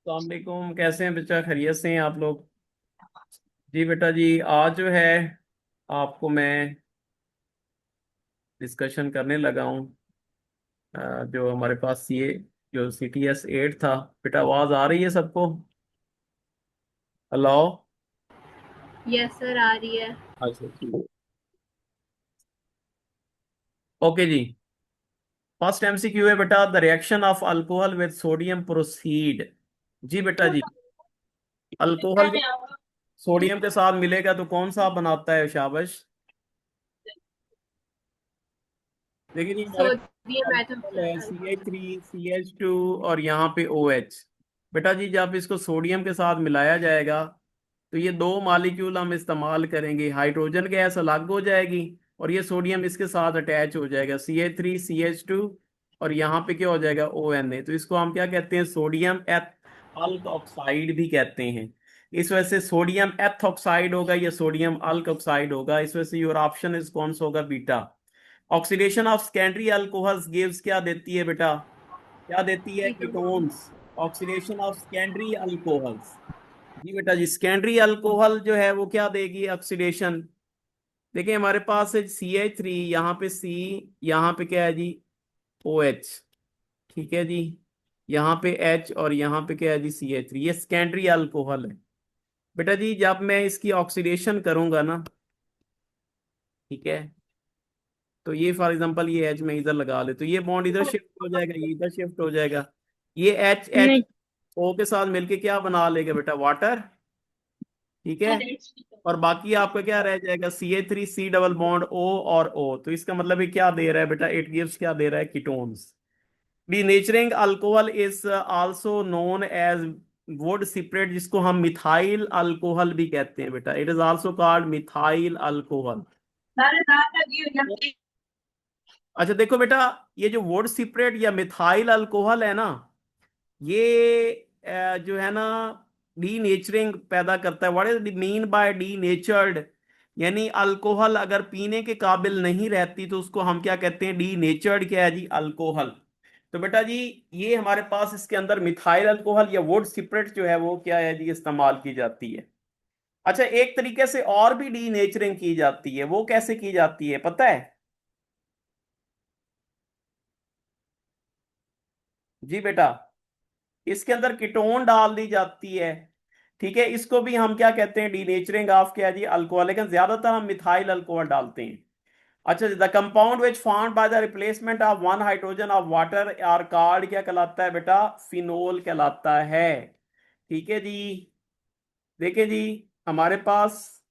वालेकुम, कैसे हैं बच्चा? खैरियत से हैं आप लोग? जी बेटा जी, आज जो है आपको मैं डिस्कशन करने लगा हूँ। जो हमारे पास ये जो CTS 8 था। बेटा आवाज आ रही है सबको? हेलो। यस सर, आ रही है। अच्छा ठीक। ओके जी। फर्स्ट MCQ है बेटा, the reaction of alcohol with sodium proceed. जी बेटा जी, अल्कोहल जब सोडियम के साथ मिलेगा तो कौन सा बनाता है? शाबाश। देखिए जी, हमारे सोडियम अल्कोहल है हाइड्रोक्साइड। CH3 CH2 और यहाँ पे OH। बेटा जी, जब इसको सोडियम के साथ मिलाया जाएगा तो ये दो मॉलिक्यूल हम इस्तेमाल करेंगे, हाइड्रोजन गैस अलग हो जाएगी और ये सोडियम इसके साथ अटैच हो जाएगा, CH3 CH2, और यहाँ पे क्या हो जाएगा? ONA। तो इसको हम क्या कहते हैं? सोडियम एथ अल्क ऑक्साइड भी कहते हैं। इस वजह से सोडियम एथ ऑक्साइड होगा या सोडियम अल्क ऑक्साइड होगा। इस वजह से योर ऑप्शन इज कौन सा होगा? Beta. Oxidation of secondary alcohols gives क्या देती है बेटा? क्या देती है? Ketone. Ketones. Oxidation of secondary alcohols. जी बेटा जी, सेकेंडरी अल्कोहल जो है वो क्या देगी? ऑक्सीडेशन। देखिए हमारे पास है CH3, यहाँ पे C, यहाँ पे क्या है जी? OH। ठीक है जी। यहाँ पे H और यहाँ पे क्या है जी? CH3। ये सेकेंडरी अल्कोहल है। बेटा जी, जब मैं इसकी ऑक्सीडेशन करूंगा ना, ठीक है, तो ये फॉर एग्जांपल ये एच में इधर लगा ले तो ये बॉन्ड इधर शिफ्ट हो जाएगा, ये इधर शिफ्ट हो जाएगा। ये एच एच नहीं। ओ के साथ मिलके क्या बना लेगा बेटा? वाटर। ठीक है। और बाकी आपका क्या रह जाएगा? CH3 C double bond O और O। तो इसका मतलब ये क्या दे रहा है बेटा? इट गिव्स क्या दे रहा है? Ketones. Denaturing alcohol is also known as wood spirit, जिसको हम मिथाइल अल्कोहल भी कहते हैं बेटा। It is also called methyl alcohol. अच्छा देखो बेटा, ये जो वुड सिपरेट या मिथाइल अल्कोहल है ना, ये जो है ना, डीनेचरिंग पैदा करता है। What is mean by denatured? यानी अल्कोहल अगर पीने के काबिल नहीं रहती तो उसको हम क्या कहते हैं? डीनेचर्ड क्या है जी? अल्कोहल। तो बेटा जी, ये हमारे पास इसके अंदर मिथाइल अल्कोहल या वुड सिपरेट जो है वो क्या है जी? इस्तेमाल की जाती है। अच्छा, एक तरीके से और भी डीनेचरिंग की जाती है, वो कैसे की जाती है पता है? जी बेटा, इसके अंदर कीटोन डाल दी जाती है। ठीक है, इसको भी हम क्या कहते हैं? डीनेचरिंग ऑफ क्या जी? अल्कोहल। लेकिन ज्यादातर हम मिथाइल अल्कोहल डालते हैं। अच्छा, the compound which found by the replacement of one hydrogen of water are called क्या कहलाता है बेटा? फिनोल कहलाता है। ठीक है जी। देखिए जी, हमारे पास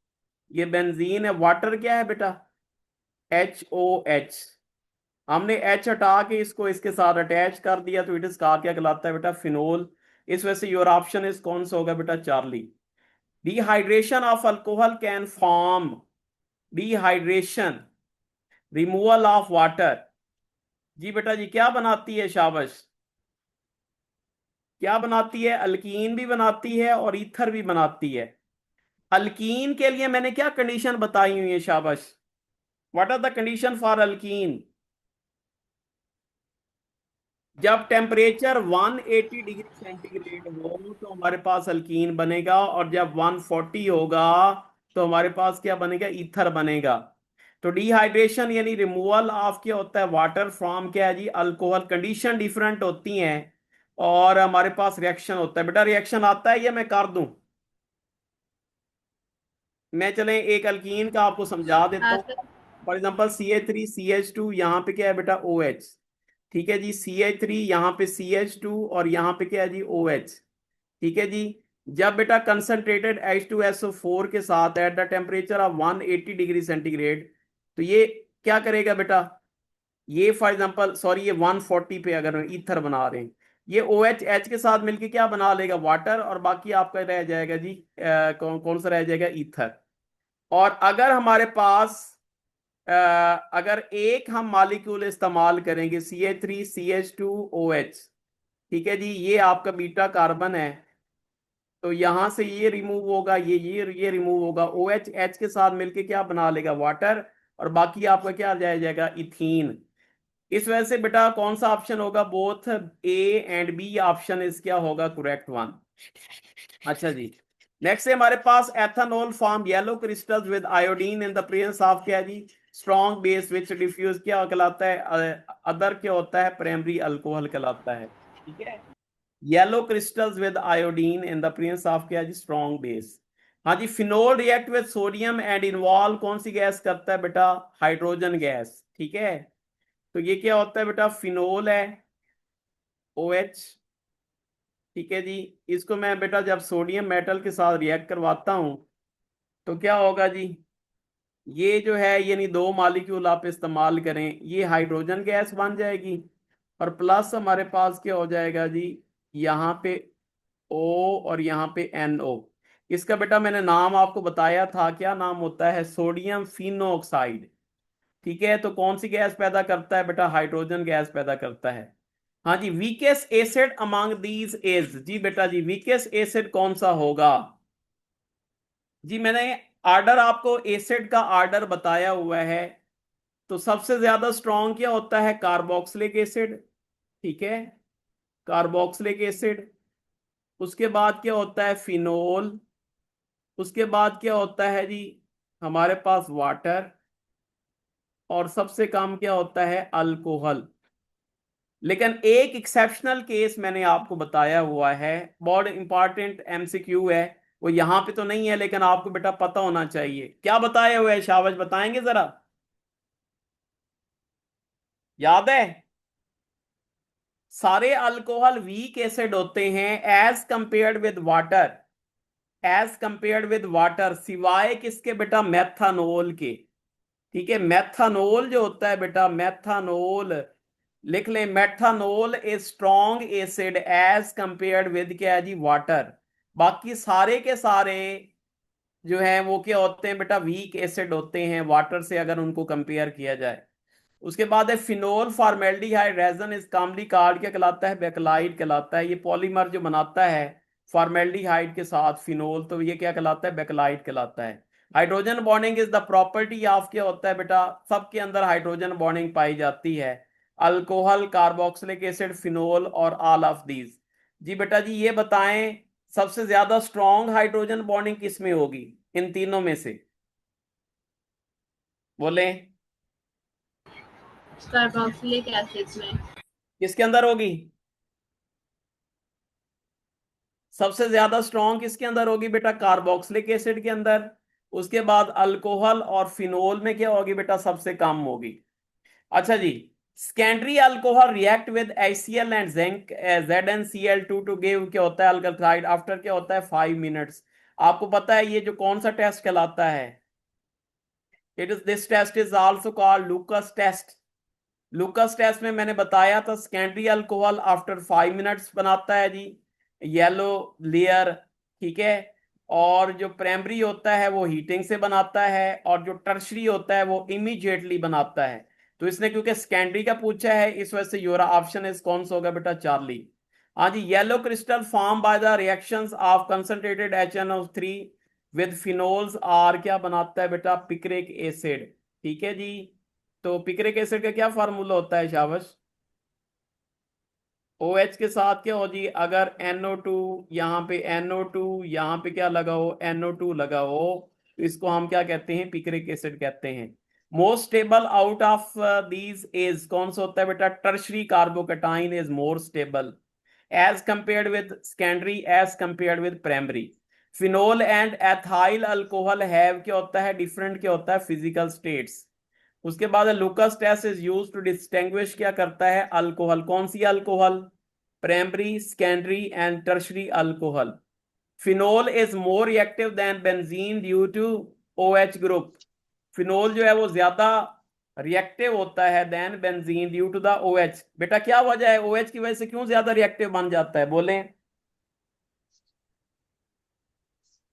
ये बेंजीन है, वाटर क्या है बेटा? HOH। हमने H हटा के इसको इसके साथ अटैच कर दिया तो इट इज कहा क्या कहलाता है बेटा? फिनोल। इस वजह से योर ऑप्शन इज कौन सा होगा बेटा? Charlie. Dehydration of alcohol can form. Dehydration, removal of water. जी बेटा जी, क्या बनाती है? शाबाश। क्या बनाती है? अल्कीन भी बनाती है और ईथर भी बनाती है। अल्कीन के लिए मैंने क्या कंडीशन बताई हुई है? शाबाश। What are the condition for alkene? जब टेम्परेचर 180 डिग्री सेंटीग्रेड हो तो हमारे पास अल्कीन बनेगा, और जब 140 होगा तो हमारे पास क्या बनेगा? ईथर बनेगा। तो डिहाइड्रेशन यानी रिमूवल ऑफ क्या होता है? वाटर फ्रॉम क्या है जी? अल्कोहल। कंडीशन डिफरेंट होती हैं और हमारे पास रिएक्शन होता है। बेटा रिएक्शन आता है या मैं कर दूं? मैं चले एक अल्कीन का आपको समझा देता हाँ हूँ। Sir. For example CH3 CH2, यहाँ पे क्या है बेटा? OH। ठीक है जी, CH3 यहाँ पे CH2 और यहाँ पे क्या है जी? OH। ठीक है जी। जब बेटा कंसंट्रेटेड H2SO4 के साथ at the temperature of 180 degree centigrade, तो ये क्या करेगा बेटा? ये फॉर एग्जांपल सॉरी, ये 140 पे अगर ईथर बना रहे हैं, ये OH H के साथ मिलके क्या बना लेगा? वाटर। और बाकी आपका रह जाएगा जी कौन कौन सा रह जाएगा? ईथर। और अगर हमारे पास अगर एक हम मॉलिक्यूल इस्तेमाल करेंगे CH3 CH2 OH, ठीक है जी, ये आपका बीटा कार्बन है, तो यहां से ये रिमूव होगा, ये रिमूव होगा, OH H के साथ मिलके क्या बना लेगा? वाटर। और बाकी आपका क्या आ जाएगा? इथीन। इस वजह से बेटा कौन सा ऑप्शन होगा? Both A and B option इस क्या होगा? Correct one. अच्छा जी, नेक्स्ट है हमारे पास ethanol form yellow crystals with iodine in the presence of क्या जी, स्ट्रॉन्ग बेस विच डिफ्यूज क्या कहलाता है, अदर क्या होता है, प्राइमरी अल्कोहल कहलाता है। ठीक है, yellow crystals with iodine in the presence of क्या जी, स्ट्रॉन्ग बेस। हाँ जी, phenol react with sodium and involve कौन सी गैस करता है बेटा, हाइड्रोजन गैस। ठीक है, तो ये क्या होता है बेटा, फिनोल है, ओ एच। ठीक है जी, इसको मैं बेटा जब सोडियम मेटल के साथ रिएक्ट करवाता हूं तो क्या होगा जी, ये जो है यानी दो मॉलिक्यूल आप इस्तेमाल करें, ये हाइड्रोजन गैस बन जाएगी, और प्लस हमारे पास क्या हो जाएगा जी, यहाँ पे O और यहाँ पे NO। इसका बेटा मैंने नाम आपको बताया था, क्या नाम होता है, सोडियम फिनोऑक्साइड। ठीक है, तो कौन सी गैस पैदा करता है बेटा, हाइड्रोजन गैस पैदा करता है। हाँ जी, weakest acid among these is, जी बेटा जी वीकेस्ट एसिड कौन सा होगा। जी मैंने आर्डर आपको एसिड का आर्डर बताया हुआ है, तो सबसे ज्यादा स्ट्रॉन्ग क्या होता है, कार्बोक्सिलिक एसिड। ठीक है, कार्बोक्सिलिक एसिड। उसके बाद क्या होता है, फिनोल। उसके बाद क्या होता है जी, हमारे पास वाटर। और सबसे कम क्या होता है, अल्कोहल। लेकिन एक एक्सेप्शनल केस मैंने आपको बताया हुआ है, बहुत इंपॉर्टेंट एमसीक्यू है, वो यहां पे तो नहीं है लेकिन आपको बेटा पता होना चाहिए। क्या बताया हुआ है शाबाश, बताएंगे जरा, याद है। सारे अल्कोहल वीक एसिड होते हैं as compared with water, as compared with water, सिवाय किसके बेटा, मेथानोल के। ठीक है, मेथानोल जो होता है बेटा, मेथानोल लिख ले, methanol is strong acid as compared with क्या है जी, वाटर। बाकी सारे के सारे जो है वो क्या होते हैं बेटा, वीक एसिड होते हैं वाटर से अगर उनको कंपेयर किया जाए। उसके बाद है phenol formaldehyde resin is commonly called, क्या कहलाता है, बेकलाइट कहलाता है। ये पॉलीमर जो बनाता है फॉर्मेल्डिहाइड के साथ फिनोल, तो ये क्या कहलाता है, बेकलाइट कहलाता है। Hydrogen bonding is the property of, क्या होता है बेटा, सबके अंदर हाइड्रोजन बॉन्डिंग पाई जाती है, अल्कोहल, कार्बोक्सिलिक एसिड, फिनोल और ऑल ऑफ दीज। जी बेटा जी ये बताएं, सबसे ज्यादा स्ट्रॉन्ग हाइड्रोजन बॉन्डिंग किस में होगी इन तीनों में से, बोले कार्बोक्सिलिक एसिड में। किसके अंदर होगी, सबसे ज्यादा स्ट्रॉन्ग किसके अंदर होगी बेटा, कार्बोक्सिलिक एसिड के अंदर। उसके बाद अल्कोहल और फिनोल में क्या होगी बेटा, सबसे कम होगी। अच्छा जी, secondary alcohol react with HCl and zinc ZnCl2 to give क्या होता है, अल्कलसाइड आफ्टर क्या होता है, 5 मिनट्स। आपको पता है ये जो कौन सा टेस्ट कहलाता है, it is this test is also called Lucas test. Lucas test में मैंने बताया था सेकेंडरी अल्कोहल आफ्टर 5 मिनट्स बनाता है जी, येलो लेयर। ठीक है, और जो प्राइमरी होता है वो हीटिंग से बनाता है, और जो टर्शरी होता है वो इमीडिएटली बनाता है। तो इसने क्योंकि सेकेंडरी का पूछा है इस वजह से योरा ऑप्शन इज कौन सा होगा बेटा, चार्ली। हाँ जी, yellow crystal form by the reactions of concentrated HNO3 with phenols are क्या बनाता है बेटा, पिक्रिक एसिड। ठीक है जी, तो पिक्रिक एसिड का क्या फार्मूला होता है शाबाश, ओ एच के साथ क्या हो जी, अगर NO2, यहाँ पे NO2, यहाँ पे क्या लगा हो, NO2 लगा हो, तो इसको हम क्या कहते हैं, पिक्रिक एसिड कहते हैं। Most stable out of these is कौन सा होता है बेटा, tertiary carbocation is more stable as compared with secondary, as compared with primary. Phenol and ethyl alcohol have क्या होता है, डिफरेंट क्या होता है, फिजिकल स्टेट्स। उसके बाद Lucas test is use to distinguish, क्या करता है, अल्कोहल, कौन सी alcohol, primary, secondary and tertiary alcohol. Phenol is more reactive than benzene due to OH group. Phenol जो है वो ज्यादा रिएक्टिव होता है than benzene due to the OH। बेटा क्या वजह है, OH की वजह से क्यों ज्यादा रिएक्टिव बन जाता है, बोलें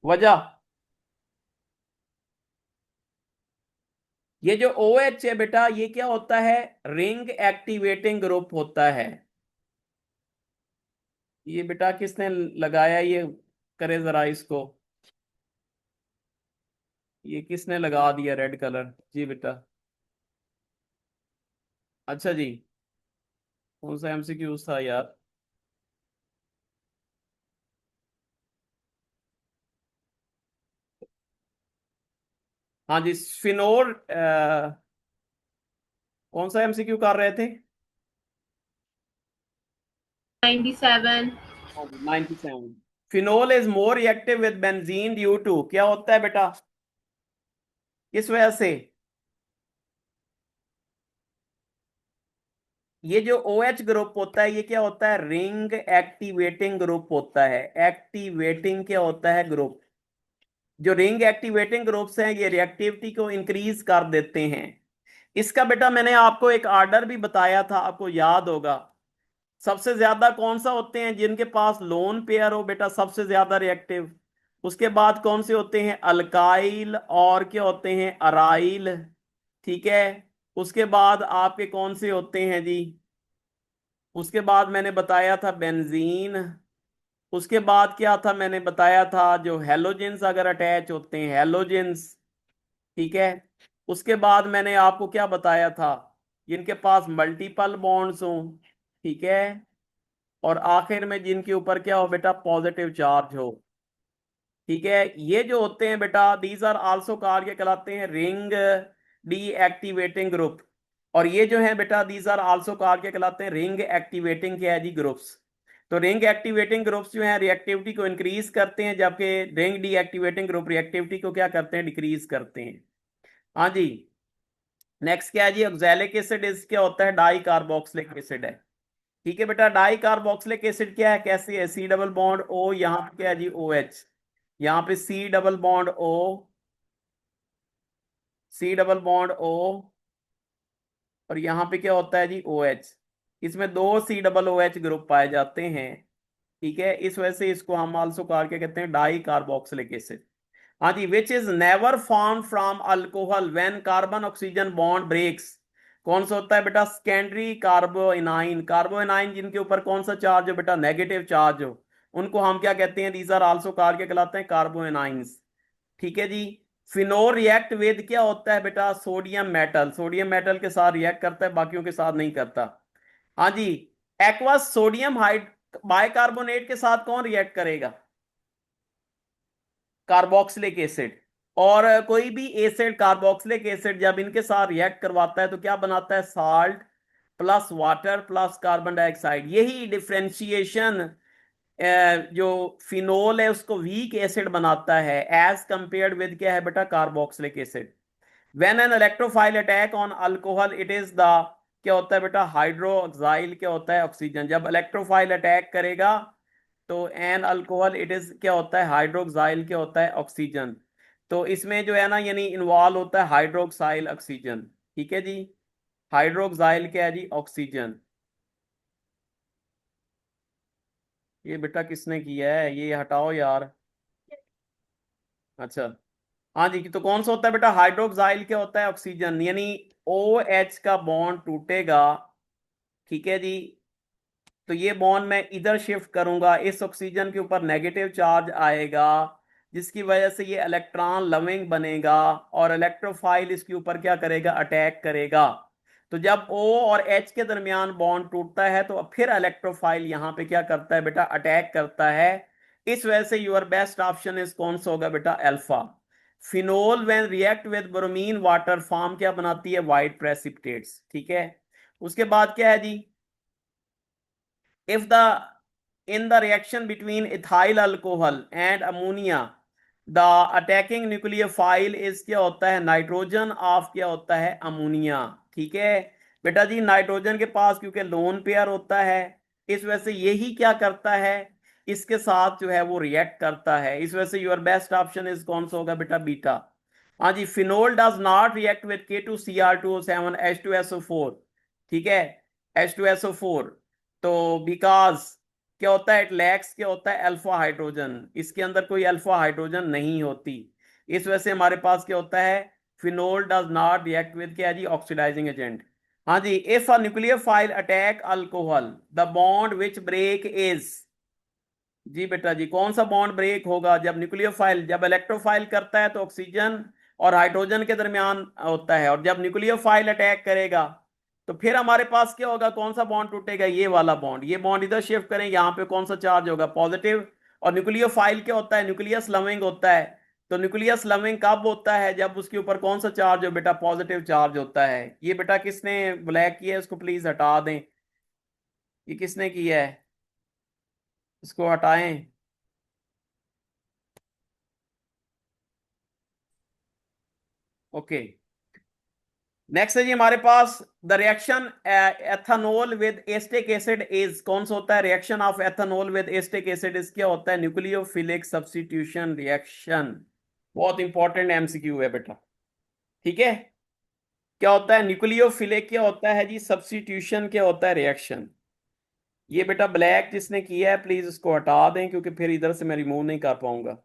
वजह। ये जो OH है बेटा ये क्या होता है, रिंग एक्टिवेटिंग ग्रुप होता है। ये बेटा किसने लगाया, ये करे जरा इसको, ये किसने लगा दिया रेड कलर, जी बेटा। अच्छा जी, कौन सा MCQ था यार, हाँ जी, फिनोल कौन सा एमसीक्यू कर रहे थे? 97। हाँ जी, 97। Phenol is more reactive with benzene due to, क्या होता है बेटा, किस वजह से? ये जो OH ग्रुप होता है ये क्या होता है, रिंग एक्टिवेटिंग ग्रुप होता है। एक्टिवेटिंग क्या होता है, ग्रुप। जो रिंग एक्टिवेटिंग ग्रुप्स हैं ये रिएक्टिविटी को इंक्रीज कर देते हैं। इसका बेटा मैंने आपको एक आर्डर भी बताया था, आपको याद होगा। सबसे ज्यादा कौन सा होते हैं, जिनके पास लोन पेयर हो बेटा, सबसे ज्यादा रिएक्टिव। उसके बाद कौन से होते हैं, अल्काइल, और क्या होते हैं, अराइल। ठीक है। उसके बाद आपके कौन से होते हैं जी, उसके बाद मैंने बताया था बेंजीन। उसके बाद क्या था, मैंने बताया था जो हेलोजेंस अगर अटैच होते हैं, हेलोजेंस। ठीक है। उसके बाद मैंने आपको क्या बताया था, जिनके पास मल्टीपल बॉन्ड्स हों। ठीक है। और आखिर में जिनके ऊपर क्या हो बेटा, पॉजिटिव चार्ज हो। ठीक है। ये जो होते हैं बेटा, दीज आर आल्सो कॉल्ड, के कहलाते हैं रिंग डीएक्टिवेटिंग ग्रुप। और ये जो है बेटा, दीज आर आल्सो कॉल्ड, के कहलाते हैं रिंग एक्टिवेटिंग क्या है जी, ग्रुप्स। तो रिंग एक्टिवेटिंग ग्रुप्स जो है रिएक्टिविटी को इंक्रीज करते हैं, जबकि रिंग डीएक्टिवेटिंग ग्रुप रिएक्टिविटी को क्या करते हैं, डिक्रीज करते हैं। हाँ जी। नेक्स्ट क्या है जी, ऑक्सैलिक एसिड इज क्या होता है, डाई कार्बोक्सिलिक एसिड है। ठीक है बेटा, डाई कार्बोक्सिलिक एसिड क्या है, कैसे है, C डबल बॉन्ड O, यहाँ पे क्या है जी, OH। यहाँ पे C double bond O, C double bond O, और यहाँ पे क्या होता है जी, OH। इसमें दो C डबल OH ग्रुप पाए जाते हैं। ठीक है, इस वजह से इसको हम आल्सो कार क्या कहते हैं, डाई कार्बोक्सिलिक एसिड। हाँ जी, which is never form from alcohol when carbon oxygen bond breaks. कौन सा होता है बेटा, सेकेंडरी कार्बोइनाइन। कार्बोइनाइन जिनके ऊपर कौन सा चार्ज हो बेटा, नेगेटिव चार्ज हो, उनको हम क्या कहते हैं, दीज आर आल्सो कार के कहलाते हैं, कार्बोइनाइंस। ठीक है जी। फिनोल रिएक्ट विद क्या होता है बेटा, सोडियम मेटल। सोडियम मेटल के साथ रिएक्ट करता है, बाकियों के साथ नहीं करता। हाँ जी। एक्वस सोडियम हाइड बाइकार्बोनेट के साथ कौन रिएक्ट करेगा, कार्बोक्सिलिक एसिड। और कोई भी एसिड, कार्बोक्सिलिक एसिड जब इनके साथ रिएक्ट करवाता है तो क्या बनाता है, salt plus water plus carbon dioxide. यही डिफ्रेंशिएशन जो फिनोल है उसको वीक एसिड बनाता है, एज कंपेयर्ड विद क्या है बेटा, carboxylic acid. When an electrophile attack on alcohol it is the, क्या होता है बेटा, हाइड्रोक्साइल, क्या होता है, ऑक्सीजन। जब इलेक्ट्रोफाइल अटैक करेगा तो एन अल्कोहल इट इज क्या होता है, हाइड्रोक्साइल, क्या होता है, ऑक्सीजन। तो इसमें जो है ना, यानी इन्वॉल्व होता है हाइड्रोक्साइल ऑक्सीजन। ठीक है जी। हाइड्रोक्साइल क्या है जी, ऑक्सीजन। ये बेटा किसने किया है, ये हटाओ यार। अच्छा। हाँ जी, तो कौन सा होता है बेटा, हाइड्रोक्साइल क्या होता है, ऑक्सीजन। यानी OH का बॉन्ड टूटेगा। ठीक है जी। तो ये बॉन्ड मैं इधर शिफ्ट करूंगा, इस ऑक्सीजन के ऊपर नेगेटिव चार्ज आएगा, जिसकी वजह से ये इलेक्ट्रॉन लविंग बनेगा, और इलेक्ट्रोफाइल इसके ऊपर क्या करेगा, अटैक करेगा। तो जब O और H के दरमियान बॉन्ड टूटता है तो फिर इलेक्ट्रोफाइल यहां पे क्या करता है बेटा, अटैक करता है। इस वजह से यूर बेस्ट ऑप्शन इज कौन सा होगा बेटा, alpha. Phenol when react with bromine water form क्या बनाती है, वाइट प्रेसिपिटेट्स। ठीक है। उसके बाद क्या है जी, if the in the reaction between ethyl alcohol and ammonia the attacking nucleophile is क्या होता है, नाइट्रोजन ऑफ क्या होता है, अमोनिया। ठीक है बेटा जी, नाइट्रोजन के पास क्योंकि लोन पेयर होता है, इस वजह से यही क्या करता है, इसके साथ जो है वो रिएक्ट करता है। इस वजह से योर बेस्ट ऑप्शन इज कौन सा होगा बेटा, बीटा। हाँ जी, phenol does not react with K2Cr2O7 H2SO4। ठीक है, H2SO4। तो बिकॉज क्या होता है, इट लैक्स क्या होता है, अल्फा हाइड्रोजन। इसके अंदर कोई अल्फा हाइड्रोजन नहीं होती। इस वजह से हमारे पास क्या होता है, phenol does not react with क्या जी, ऑक्सीडाइजिंग एजेंट। हाँ जी, if a nucleophile attack alcohol the bond which break is, जी बेटा जी, कौन सा बॉन्ड ब्रेक होगा, जब न्यूक्लियोफाइल, जब इलेक्ट्रोफाइल करता है तो ऑक्सीजन और हाइड्रोजन के दरमियान होता है, और जब न्यूक्लियोफाइल अटैक करेगा तो फिर हमारे पास क्या होगा, कौन सा बॉन्ड टूटेगा, ये वाला बॉन्ड। ये बॉन्ड इधर शिफ्ट करें, यहाँ पे कौन सा चार्ज होगा, पॉजिटिव। और न्यूक्लियोफाइल क्या होता है, न्यूक्लियस लविंग होता है। तो न्यूक्लियस लविंग कब होता है? जब उसके ऊपर कौन सा चार्ज हो बेटा? पॉजिटिव चार्ज होता है। ये बेटा किसने ब्लैक किया है? इसको प्लीज हटा दें। ये किसने किया है? इसको हटाएं। ओके, नेक्स्ट है जी हमारे पास the reaction ethanol with acetic acid is, कौन सा होता है reaction of ethanol with acetic acid? इस क्या होता है? Nucleophilic substitution reaction. बहुत इंपॉर्टेंट एमसीक्यू है बेटा। ठीक है, क्या होता है न्यूक्लियोफिलिक? क्या होता है जी सब्स्टिट्यूशन? क्या होता है रिएक्शन? ये बेटा ब्लैक जिसने किया है प्लीज इसको हटा दें, क्योंकि फिर इधर से मैं रिमूव नहीं कर पाऊंगा।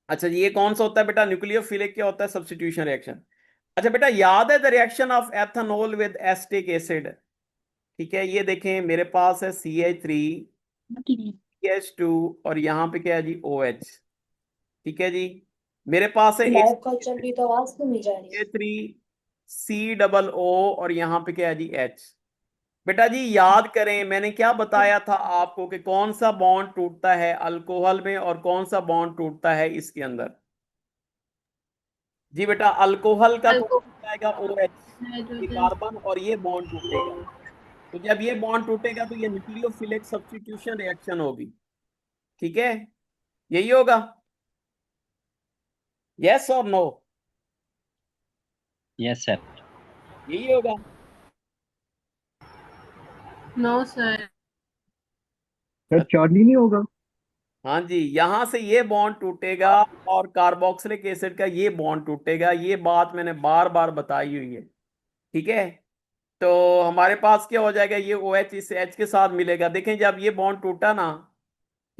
अच्छा जी, ये कौन सा होता है बेटा? न्यूक्लियोफिलिक क्या होता है? Substitution reaction. अच्छा बेटा, याद है the reaction of ethanol with acetic acid? ठीक है, ये देखें मेरे पास है CH3 CH2 और यहाँ पे क्या है जी OH। ठीक है जी, मेरे पास है लाइव कॉल चल रही तो आवाज क्यों नहीं जा रही? CH3 COO और यहाँ पे क्या है जी H। बेटा जी याद करें मैंने क्या बताया था आपको कि कौन सा बॉन्ड टूटता है अल्कोहल में और कौन सा बॉन्ड टूटता है इसके अंदर? जी बेटा, अल्कोहल का तो अल्कोहल, जाएगा OH, ये हाइड्रोजन। कार्बन, और ये बॉन्ड टूटेगा। तो जब ये बॉन्ड टूटेगा तो ये न्यूक्लियोफिलिक सब्स्टिट्यूशन रिएक्शन होगी। ठीक है, यही होगा। यस और नो? Yes sir. यही होगा। No sir. सर चार्ली नहीं होगा? हाँ जी, यहां से ये बॉन्ड टूटेगा और कार्बोक्सिलिक एसिड का ये बॉन्ड टूटेगा। ये बात मैंने बार बार बताई हुई है। ठीक है, तो हमारे पास क्या हो जाएगा? ये OH इस H के साथ मिलेगा। देखें जब ये बॉन्ड टूटा ना,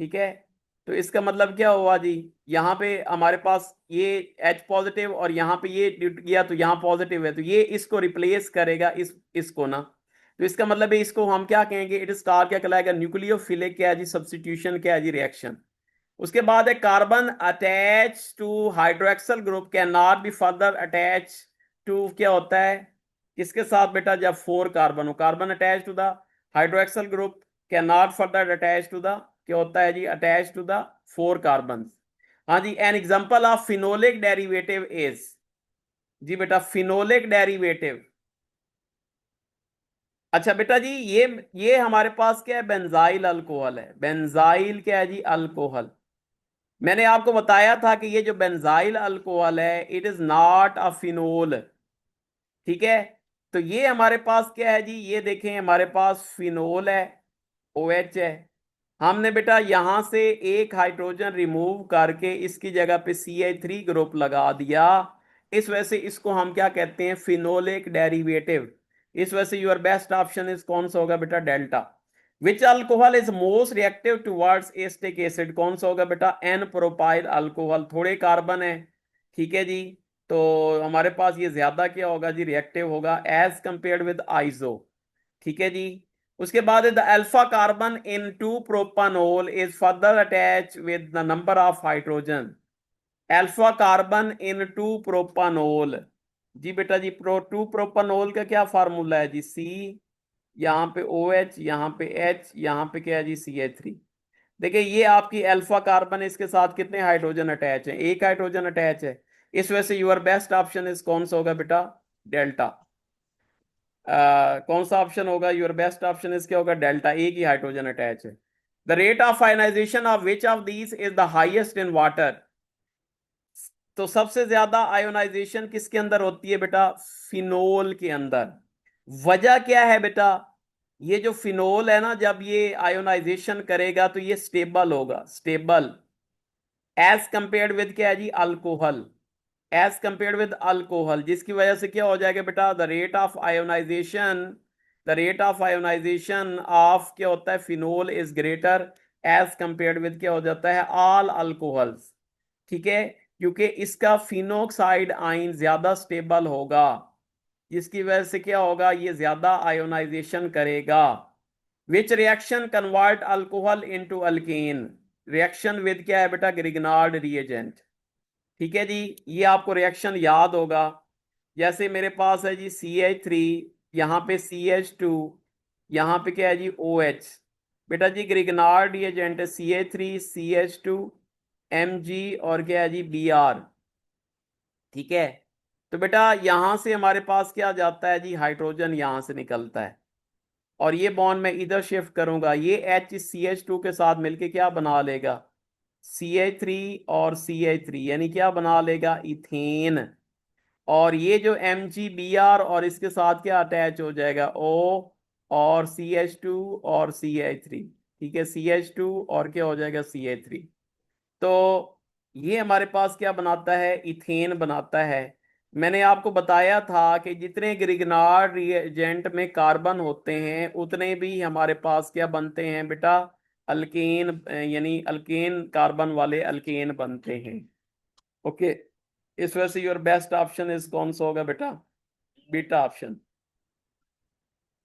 ठीक है, तो इसका मतलब क्या हुआ जी? यहाँ पे हमारे पास ये H पॉजिटिव और यहाँ पे ये टूट गया तो यहाँ पॉजिटिव है, तो ये इसको रिप्लेस करेगा इसको ना। तो इसका मतलब है इसको हम क्या कहेंगे? इट स्टार क्या कहलाएगा? न्यूक्लियोफिलिक क्या है जी सब्स्टिट्यूशन क्या है जी रिएक्शन। उसके बाद है carbon attach to hydroxyl group can not be further attach to, क्या होता है किसके साथ बेटा? जब 4 कार्बन हो, carbon attach to the hydroxyl group can not further attach to the, क्या होता है जी? Attach to the 4 carbon. हाँ जी, an example of phenolic derivative is, जी बेटा फिनोलिक डेरिवेटिव। अच्छा बेटा जी, ये हमारे पास क्या है? बेंजाइल अल्कोहल है। बेंजाइल क्या है जी? अल्कोहल। मैंने आपको बताया था कि ये जो बेंजाइल अल्कोहल है it is not a phenol. ठीक है, तो ये हमारे पास क्या है जी? ये देखें हमारे पास फिनोल है, OH है। हमने बेटा यहां से एक हाइड्रोजन रिमूव करके इसकी जगह पे CH3 ग्रुप लगा दिया। इस वजह से इसको हम क्या कहते हैं? Phenolic derivative. इस वजह से योर बेस्ट ऑप्शन इज कौन सा होगा बेटा? Delta. Which alcohol is most reactive towards acetic acid? कौन सा होगा बेटा? N propyl alcohol. थोड़े कार्बन है, ठीक है जी, तो हमारे पास ये ज्यादा क्या होगा जी? रिएक्टिव होगा एज कंपेयर्ड विद आइसो। ठीक है जी, उसके बाद the alpha carbon in two propanol is further attach with the number of hydrogen. Alpha carbon in two propanol, जी बेटा जी टू प्रोपानोल का क्या फार्मूला है जी? C, यहाँ पे OH, यहाँ पे H, यहाँ पे क्या है जी? CH3। देखिए ये आपकी अल्फा कार्बन है, इसके साथ कितने हाइड्रोजन अटैच है? एक हाइड्रोजन अटैच है। इस वजह से यूर बेस्ट ऑप्शन इज कौन सा होगा बेटा? डेल्टा। कौन सा ऑप्शन होगा? योर बेस्ट ऑप्शन इज क्या होगा? डेल्टा, एक ही हाइड्रोजन अटैच है। The rate of ionisation of which of these is the highest in water? तो सबसे ज्यादा आयोनाइजेशन किसके अंदर होती है बेटा? फिनोल के अंदर। वजह क्या है बेटा? ये जो फिनोल है ना, जब ये आयोनाइजेशन करेगा तो ये स्टेबल होगा, स्टेबल एज कंपेयर्ड विद क्या है जी? Alcohol. As compared with alcohol, जिसकी वजह से क्या हो जाएगा बेटा? The rate of ionisation, the rate of ionisation of क्या होता है? Phenol is greater as compared with क्या हो जाता है? All alcohols. ठीक है, क्योंकि इसका फिनोक्साइड आयन ज्यादा स्टेबल होगा, जिसकी वजह से क्या होगा? ये ज्यादा आयोनाइजेशन करेगा। Which reaction convert alcohol into alkane? Reaction with क्या है बेटा? Grignard reagent. ठीक है जी, ये आपको रिएक्शन याद होगा। जैसे मेरे पास है जी CH3, यहाँ पे CH2, यहाँ पे क्या है जी? OH। बेटा जी ग्रिग्नार्ड रिएजेंट है CH3 CH2 Mg और क्या है जी Br, ठीक है। तो बेटा यहां से हमारे पास क्या जाता है जी, हाइड्रोजन यहां से निकलता है, और ये बॉन्ड मैं इधर शिफ्ट करूंगा, ये H CH2 के साथ मिलके क्या बना लेगा, CH3 और CH3, यानी क्या बना लेगा, इथेन। और ये जो MgBr और इसके साथ क्या अटैच हो जाएगा, O और CH2 और CH3, ठीक है, CH2 और क्या हो जाएगा, CH3। तो ये हमारे पास क्या बनाता है, इथेन बनाता है। मैंने आपको बताया था कि जितने ग्रिगनार्ड रिएजेंट में कार्बन होते हैं उतने भी हमारे पास क्या बनते हैं बेटा, अल्केन, यानी अल्केन कार्बन वाले अल्केन बनते हैं। ओके, इस वजह से योर बेस्ट ऑप्शन इज कौन सा होगा बेटा, beta option.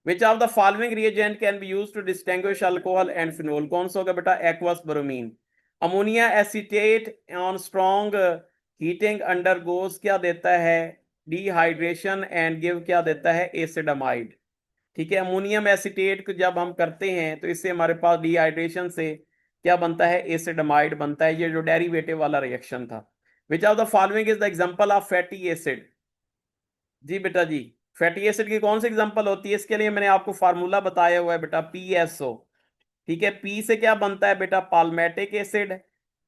Which of the following reagent can be used to distinguish alcohol and phenol, कौन सा होगा बेटा, aqueous bromine. Ammonia acetate on strong heating undergoes क्या देता है, डिहाइड्रेशन एंड गिव क्या देता है, एसिडमाइड। ठीक है, अमोनियम एसीटेट को जब हम करते हैं तो इससे हमारे पास डिहाइड्रेशन से क्या बनता है, एसिडमाइड बनता है, ये जो डेरिवेटिव वाला रिएक्शन था। Which of the following is the example of fatty acid, जी बेटा जी, फैटी एसिड की कौन सी एग्जांपल होती है, इसके लिए मैंने आपको फार्मूला बताया हुआ है बेटा, PSO। ठीक है, पी से क्या बनता है बेटा, पाल्मेटिक एसिड,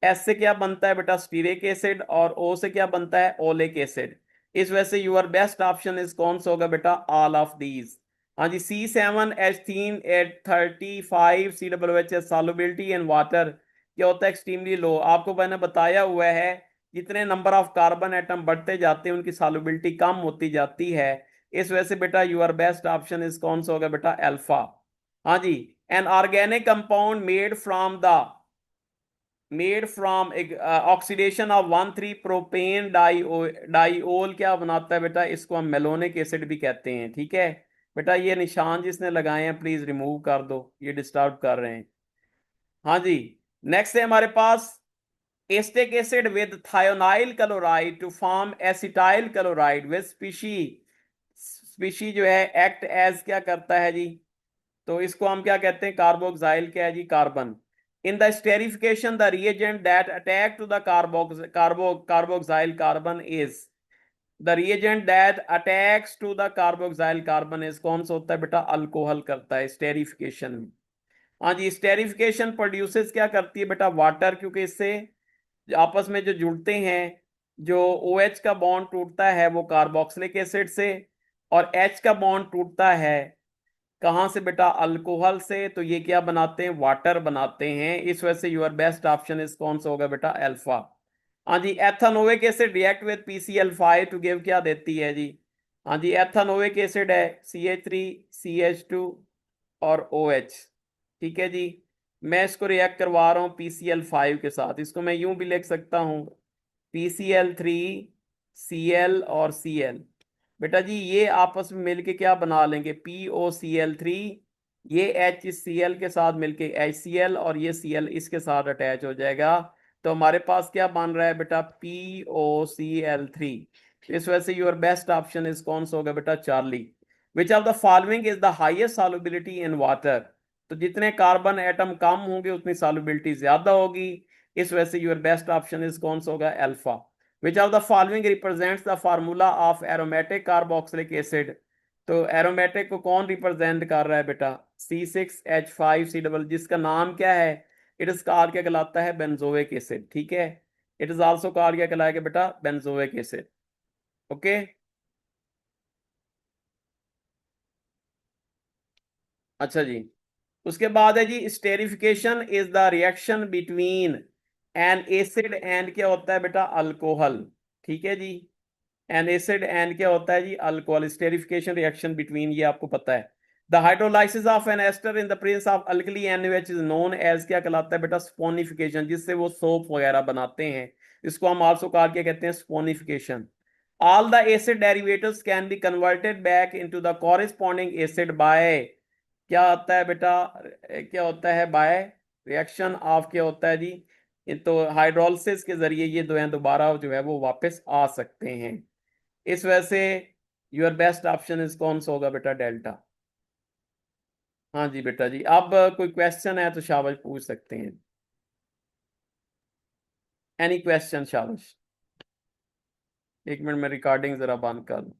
एस से क्या बनता है बेटा, स्टीरिक एसिड, और ओ से क्या बनता है, ओलिक एसिड। इस वजह से यूर बेस्ट ऑप्शन इज कौन सा होगा बेटा, ऑल ऑफ दीज। हाँ जी, C7H3 एट 35 COOH सॉल्युबिलिटी इन वाटर क्या होता है, एक्सट्रीमली लो। आपको मैंने बताया हुआ है जितने नंबर ऑफ कार्बन एटम बढ़ते जाते हैं उनकी सॉल्युबिलिटी कम होती जाती है। इस वजह से बेटा यूर बेस्ट ऑप्शन इज कौन सा होगा बेटा, अल्फा। हाँ जी, an organic compound made from oxidation of 1,3 propane diol क्या बनाता है बेटा, इसको हम मेलोनिक एसिड भी कहते हैं। ठीक है बेटा, ये निशान जिसने लगाए हैं प्लीज रिमूव कर दो, ये डिस्टर्ब कर रहे हैं। हाँ जी, नेक्स्ट है हमारे पास acetic acid with thionyl chloride to form acetyl chloride with species जो है एक्ट एज क्या करता है जी, तो इसको हम क्या कहते हैं, कार्बोक्साइल क्या है जी, carbon. In the esterification the reagent that attack to the carboxyl carbon is, the reagent that attacks to the carboxyl carbon is कौन सा होता है बेटा, अल्कोहल करता है स्टेरिफिकेशन में। हाँ जी, स्टेरिफिकेशन प्रोड्यूसेस क्या करती है बेटा, वाटर, क्योंकि इससे आपस में जो जुड़ते हैं, जो OH का बॉन्ड टूटता है वो कार्बोक्सिलिक एसिड से, और H का बॉन्ड टूटता है कहां से बेटा, अल्कोहल से, तो ये क्या बनाते हैं, वाटर बनाते हैं। इस वजह से यूर बेस्ट ऑप्शन इज कौन सा होगा बेटा, अल्फा। हाँ जी, ethanoic acid react with PCl5 to give क्या देती है जी, हाँ जी, एथेनोइक एसिड है CH3 CH2 और OH। ठीक है जी, मैं इसको रिएक्ट करवा रहा हूं PCl5 के साथ, इसको मैं यूं भी लिख सकता हूं PCl3 Cl और Cl। बेटा जी ये आपस में मिलके क्या बना लेंगे, POCl3, ये HCl के साथ मिलके HCl, और ये Cl इसके साथ अटैच हो जाएगा, तो हमारे पास क्या बन रहा है बेटा, POCl3। इस वजह से योर बेस्ट ऑप्शन इज कौन सा होगा बेटा, Charlie. Which of the following is the highest solubility in water, तो जितने कार्बन एटम कम होंगे उतनी सॉल्युबिलिटी ज्यादा होगी। इस वजह से योर बेस्ट ऑप्शन इज कौन सा होगा, alpha. Which of the following represents the formula of aromatic carboxylic acid, तो एरोमेटिक को कौन रिप्रेजेंट कर रहा है बेटा, C6H5C डबल, जिसका नाम क्या है, इट इज कॉल्ड क्या कहलाता है, बेंजोइक एसिड। ठीक है, इट इज आल्सो कॉल्ड क्या कहलाएगा बेटा, बेंजोइक एसिड। ओके, अच्छा जी, उसके बाद है जी, esterification is the reaction between an acid and क्या होता है बेटा, अल्कोहल। ठीक है जी, एन एसिड एंड क्या होता है जी, अल्कोहल, स्टेरिफिकेशन रिएक्शन बिटवीन, ये आपको पता है। The hydrolysis of an ester in the presence of alkali NaOH is known as क्या कहलाता है बेटा, स्पोनिफिकेशन, जिससे वो सोप वगैरह बनाते हैं, इसको हम आल्सो कॉल क्या कहते हैं, saponification. All the acid derivatives can be converted back into the corresponding acid by क्या होता है बेटा, क्या होता है, बाय रिएक्शन ऑफ क्या होता है जी, तो हाइड्रोलिसिस के जरिए ये दो हैं दोबारा जो है वो वापस आ सकते हैं। इस वजह से योर बेस्ट ऑप्शन इज कौन सा होगा बेटा, डेल्टा। हाँ जी बेटा जी, अब कोई क्वेश्चन है तो शाबाश पूछ सकते हैं। एनी क्वेश्चन शाबाश। एक मिनट में रिकॉर्डिंग जरा बंद कर दूं।